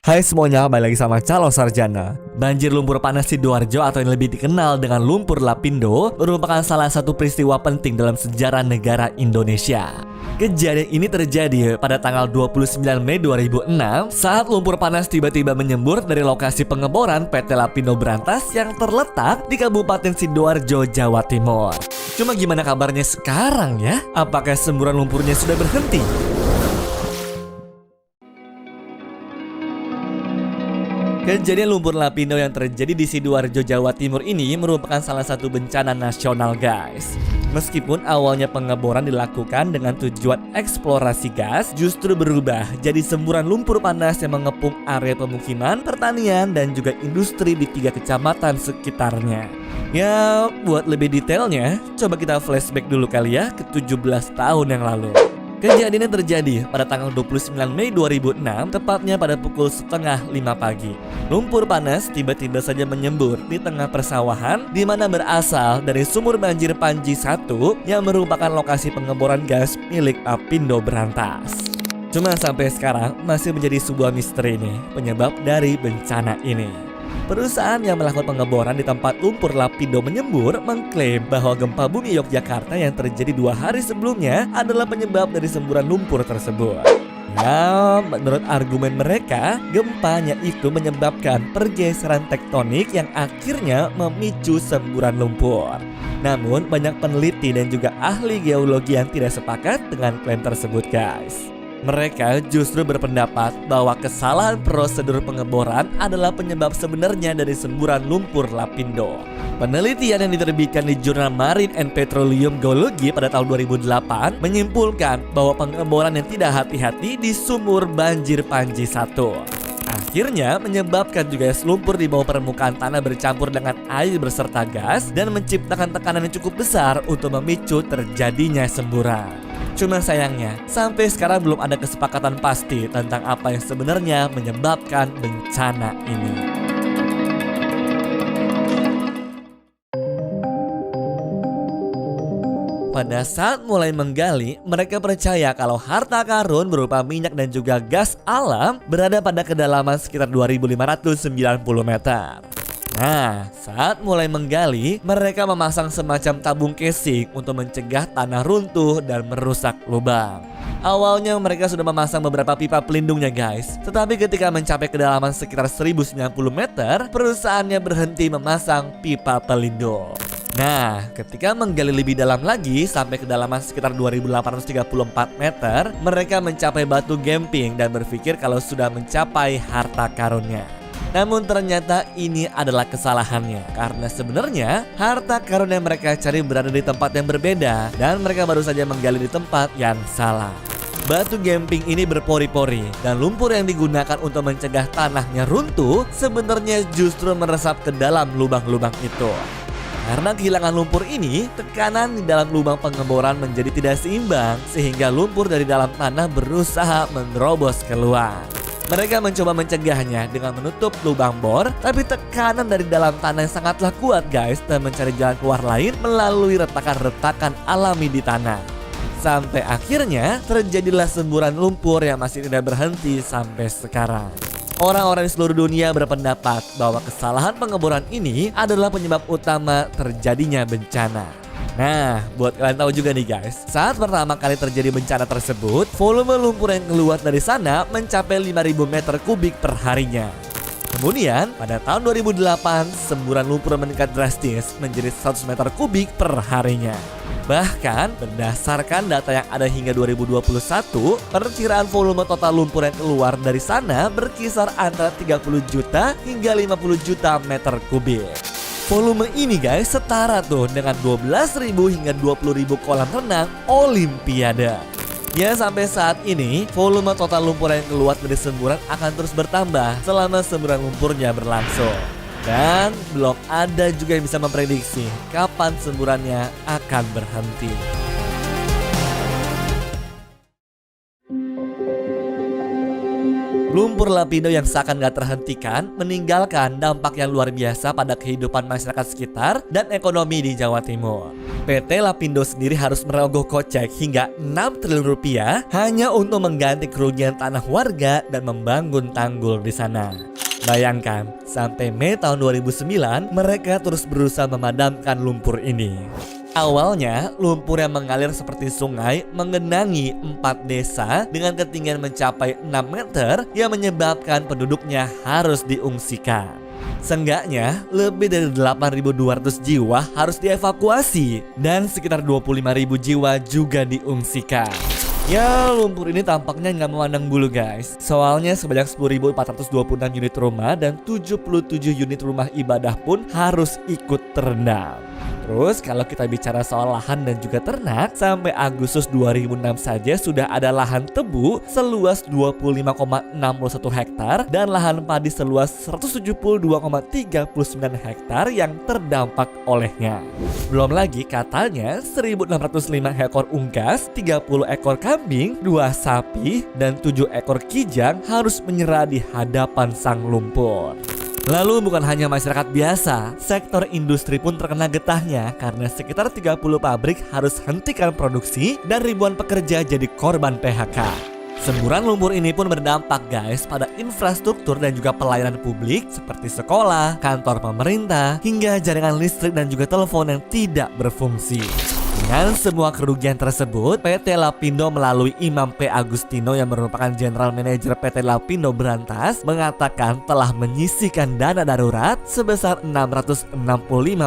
Hai semuanya, kembali lagi sama Calo Sarjana. Banjir lumpur panas Sidoarjo atau yang lebih dikenal dengan lumpur Lapindo merupakan salah satu peristiwa penting dalam sejarah negara Indonesia. Kejadian ini terjadi pada tanggal 29 Mei 2006 saat lumpur panas tiba-tiba menyembur dari lokasi pengeboran PT Lapindo Brantas yang terletak di Kabupaten Sidoarjo, Jawa Timur. Cuma gimana kabarnya sekarang ya? Apakah semburan lumpurnya sudah berhenti? Kejadian lumpur Lapindo yang terjadi di Sidoarjo, Jawa Timur ini merupakan salah satu bencana nasional, guys. Meskipun awalnya pengeboran dilakukan dengan tujuan eksplorasi gas, justru berubah jadi semburan lumpur panas yang mengepung area pemukiman, pertanian, dan juga industri di 3 kecamatan sekitarnya. Ya, buat lebih detailnya, coba kita flashback dulu kali ya ke 17 tahun yang lalu. Kejadiannya terjadi pada tanggal 29 Mei 2006, tepatnya pada pukul 4:30 pagi. Lumpur panas tiba-tiba saja menyembur di tengah persawahan di mana berasal dari sumur banjir Panji 1 yang merupakan lokasi pengeboran gas milik Lapindo Brantas. Cuma sampai sekarang masih menjadi sebuah misteri nih penyebab dari bencana ini. Perusahaan yang melakukan pengeboran di tempat lumpur Lapindo menyembur mengklaim bahwa gempa bumi Yogyakarta yang terjadi 2 hari sebelumnya adalah penyebab dari semburan lumpur tersebut. Ya, menurut argumen mereka, gempanya itu menyebabkan pergeseran tektonik yang akhirnya memicu semburan lumpur. Namun, banyak peneliti dan juga ahli geologi yang tidak sepakat dengan klaim tersebut, guys. Mereka justru berpendapat bahwa kesalahan prosedur pengeboran adalah penyebab sebenarnya dari semburan lumpur Lapindo. Penelitian yang diterbitkan di jurnal Marine and Petroleum Geology pada tahun 2008 menyimpulkan bahwa pengeboran yang tidak hati-hati di sumur banjir Panji 1 akhirnya menyebabkan juga es lumpur di bawah permukaan tanah bercampur dengan air beserta gas dan menciptakan tekanan yang cukup besar untuk memicu terjadinya semburan. Cuma sayangnya, sampai sekarang belum ada kesepakatan pasti tentang apa yang sebenarnya menyebabkan bencana ini. Pada saat mulai menggali, mereka percaya kalau harta karun berupa minyak dan juga gas alam berada pada kedalaman sekitar 2.590 meter. Nah, saat mulai menggali, mereka memasang semacam tabung casing untuk mencegah tanah runtuh dan merusak lubang. Awalnya mereka sudah memasang beberapa pipa pelindungnya, guys. Tetapi ketika mencapai kedalaman sekitar 1090 meter, perusahaannya berhenti memasang pipa pelindung. Nah, ketika menggali lebih dalam lagi sampai kedalaman sekitar 2.834 meter, mereka mencapai batu gamping dan berpikir kalau sudah mencapai harta karunnya. Namun ternyata ini adalah kesalahannya, karena sebenarnya harta karun yang mereka cari berada di tempat yang berbeda dan mereka baru saja menggali di tempat yang salah. Batu gamping ini berpori-pori dan lumpur yang digunakan untuk mencegah tanahnya runtuh sebenarnya justru meresap ke dalam lubang-lubang itu. Karena kehilangan lumpur ini, tekanan di dalam lubang pengeboran menjadi tidak seimbang sehingga lumpur dari dalam tanah berusaha menerobos keluar. Mereka mencoba mencegahnya dengan menutup lubang bor, tapi tekanan dari dalam tanah yang sangatlah kuat, guys, dan mencari jalan keluar lain melalui retakan-retakan alami di tanah. Sampai akhirnya terjadilah semburan lumpur yang masih tidak berhenti sampai sekarang. Orang-orang di seluruh dunia berpendapat bahwa kesalahan pengeboran ini adalah penyebab utama terjadinya bencana. Nah, buat kalian tahu juga nih, guys, saat pertama kali terjadi bencana tersebut, volume lumpur yang keluar dari sana mencapai 5.000 meter kubik per harinya. Kemudian, pada tahun 2008, semburan lumpur meningkat drastis menjadi 100 meter kubik per harinya. Bahkan, berdasarkan data yang ada hingga 2021, perkiraan volume total lumpur yang keluar dari sana berkisar antara 30 juta hingga 50 juta meter kubik. Volume ini, guys, setara tuh dengan 12.000 hingga 20.000 kolam renang Olimpiade. Ya, sampai saat ini volume total lumpur yang keluar dari semburan akan terus bertambah selama semburan lumpurnya berlangsung. Dan belum ada juga yang bisa memprediksi kapan semburannya akan berhenti. Lumpur lapindo yang seakan gak terhentikan meninggalkan dampak yang luar biasa pada kehidupan masyarakat sekitar dan ekonomi di Jawa Timur. PT Lapindo sendiri harus merogoh kocek hingga 6 triliun rupiah hanya untuk mengganti kerugian tanah warga dan membangun tanggul di sana. Bayangkan, sampai Mei tahun 2009 mereka terus berusaha memadamkan lumpur ini. Awalnya, lumpur yang mengalir seperti sungai mengenangi 4 desa dengan ketinggian mencapai 6 meter yang menyebabkan penduduknya harus diungsikan. Seenggaknya, lebih dari 8.200 jiwa harus dievakuasi dan sekitar 25.000 jiwa juga diungsikan. Ya, lumpur ini tampaknya nggak memandang bulu guys. Soalnya sebanyak 10.426 unit rumah dan 77 unit rumah ibadah pun harus ikut terendam. Terus kalau kita bicara soal lahan dan juga ternak, sampai Agustus 2006 saja sudah ada lahan tebu seluas 25,61 hektar dan lahan padi seluas 172,39 hektar yang terdampak olehnya. Belum lagi katanya 1.605 ekor unggas, 30 ekor kambing, 2 sapi, dan 7 ekor kijang harus menyerah di hadapan sang lumpur. Lalu bukan hanya masyarakat biasa, sektor industri pun terkena getahnya karena sekitar 30 pabrik harus hentikan produksi dan ribuan pekerja jadi korban PHK. Semburan lumpur ini pun berdampak guys pada infrastruktur dan juga pelayanan publik seperti sekolah, kantor pemerintah, hingga jaringan listrik dan juga telepon yang tidak berfungsi. Dengan semua kerugian tersebut, PT Lapindo melalui Imam P. Agustino yang merupakan General Manager PT Lapindo Brantas mengatakan telah menyisihkan dana darurat sebesar 665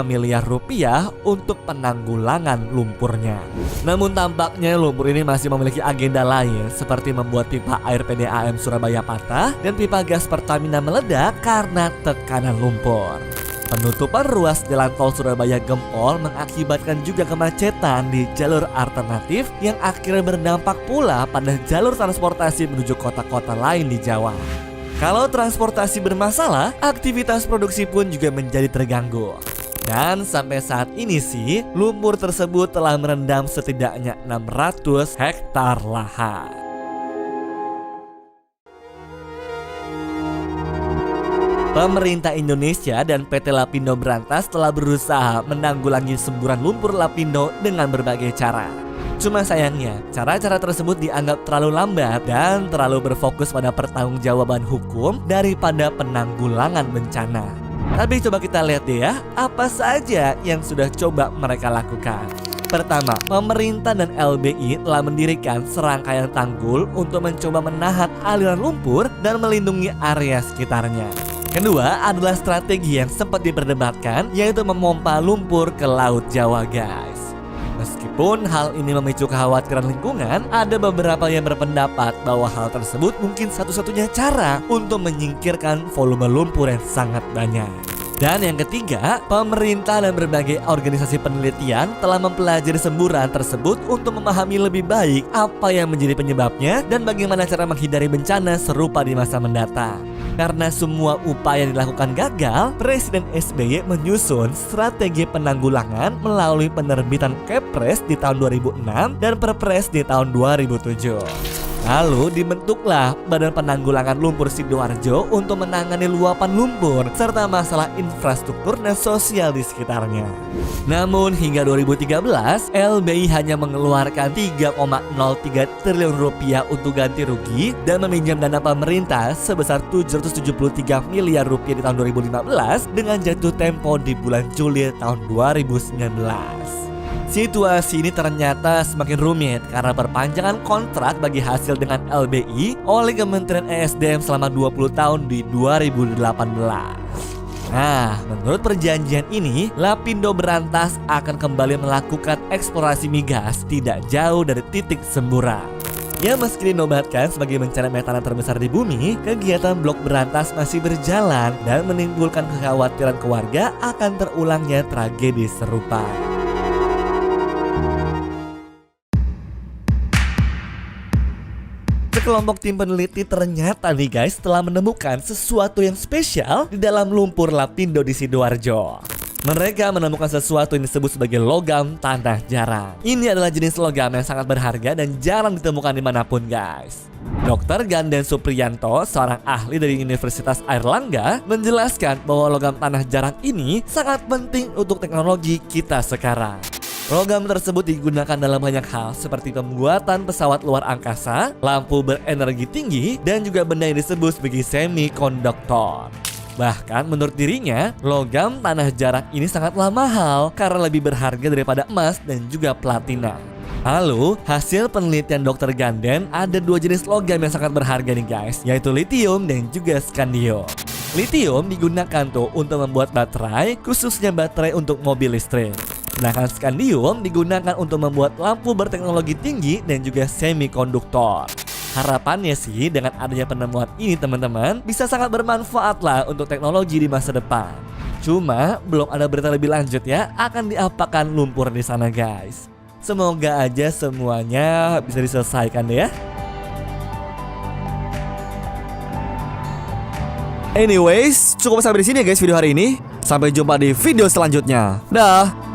miliar rupiah untuk penanggulangan lumpurnya. Namun tampaknya lumpur ini masih memiliki agenda lain seperti membuat pipa air PDAM Surabaya patah dan pipa gas Pertamina meledak karena tekanan lumpur. Penutupan ruas jalan tol Surabaya Gempol mengakibatkan juga kemacetan di jalur alternatif yang akhirnya berdampak pula pada jalur transportasi menuju kota-kota lain di Jawa. Kalau transportasi bermasalah, aktivitas produksi pun juga menjadi terganggu. Dan sampai saat ini sih, lumpur tersebut telah merendam setidaknya 600 hektar lahan. Pemerintah Indonesia dan PT Lapindo Brantas telah berusaha menanggulangi semburan lumpur lapindo dengan berbagai cara. Cuma sayangnya, cara-cara tersebut dianggap terlalu lambat dan terlalu berfokus pada pertanggungjawaban hukum daripada penanggulangan bencana. Tapi coba kita lihat deh ya, apa saja yang sudah coba mereka lakukan. Pertama, pemerintah dan LBI telah mendirikan serangkaian tanggul untuk mencoba menahan aliran lumpur dan melindungi area sekitarnya. Kedua adalah strategi yang sempat diperdebatkan, yaitu memompa lumpur ke Laut Jawa guys. Meskipun hal ini memicu kekhawatiran lingkungan, ada beberapa yang berpendapat bahwa hal tersebut mungkin satu-satunya cara untuk menyingkirkan volume lumpur yang sangat banyak. Dan yang ketiga, pemerintah dan berbagai organisasi penelitian telah mempelajari semburan tersebut untuk memahami lebih baik apa yang menjadi penyebabnya dan bagaimana cara menghindari bencana serupa di masa mendatang. Karena semua upaya yang dilakukan gagal, Presiden SBY menyusun strategi penanggulangan melalui penerbitan Kepres di tahun 2006 dan Perpres di tahun 2007. Lalu dibentuklah Badan Penanggulangan Lumpur Sidoarjo untuk menangani luapan lumpur serta masalah infrastruktur dan sosial di sekitarnya. Namun hingga 2013, LBI hanya mengeluarkan 3,03 triliun rupiah untuk ganti rugi dan meminjam dana pemerintah sebesar 773 miliar rupiah di tahun 2015 dengan jatuh tempo di bulan Juli tahun 2019. Situasi ini ternyata semakin rumit karena perpanjangan kontrak bagi hasil dengan LBI oleh Kementerian ESDM selama 20 tahun di 2018. Nah, menurut perjanjian ini, Lapindo Brantas akan kembali melakukan eksplorasi migas tidak jauh dari titik semburan. Ya, meski dinobatkan sebagai bencana metana terbesar di bumi, kegiatan Blok Brantas masih berjalan dan menimbulkan kekhawatiran ke warga akan terulangnya tragedi serupa. Kelompok tim peneliti ternyata nih guys telah menemukan sesuatu yang spesial di dalam lumpur Lapindo di Sidoarjo. Mereka menemukan sesuatu yang disebut sebagai logam tanah jarang. Ini adalah jenis logam yang sangat berharga dan jarang ditemukan dimanapun guys. Dr. Ganden Supriyanto, seorang ahli dari Universitas Airlangga, menjelaskan bahwa logam tanah jarang ini sangat penting untuk teknologi kita sekarang. Logam tersebut digunakan dalam banyak hal seperti pembuatan pesawat luar angkasa, lampu berenergi tinggi, dan juga benda yang disebut sebagai semikonduktor. Bahkan menurut dirinya, logam tanah jarang ini sangatlah mahal karena lebih berharga daripada emas dan juga platina. Lalu, hasil penelitian Dr. Ganden ada dua jenis logam yang sangat berharga nih guys, yaitu lithium dan juga scandium. Lithium digunakan tuh untuk membuat baterai, khususnya baterai untuk mobil listrik. Sedangkan scandium digunakan untuk membuat lampu berteknologi tinggi dan juga semikonduktor. Harapannya sih dengan adanya penemuan ini teman-teman bisa sangat bermanfaat lah untuk teknologi di masa depan. Cuma belum ada berita lebih lanjut ya akan diapakan lumpur di sana guys. Semoga aja semuanya bisa diselesaikan deh ya. Anyways, cukup sampai di sini ya guys video hari ini. Sampai jumpa di video selanjutnya. Dah.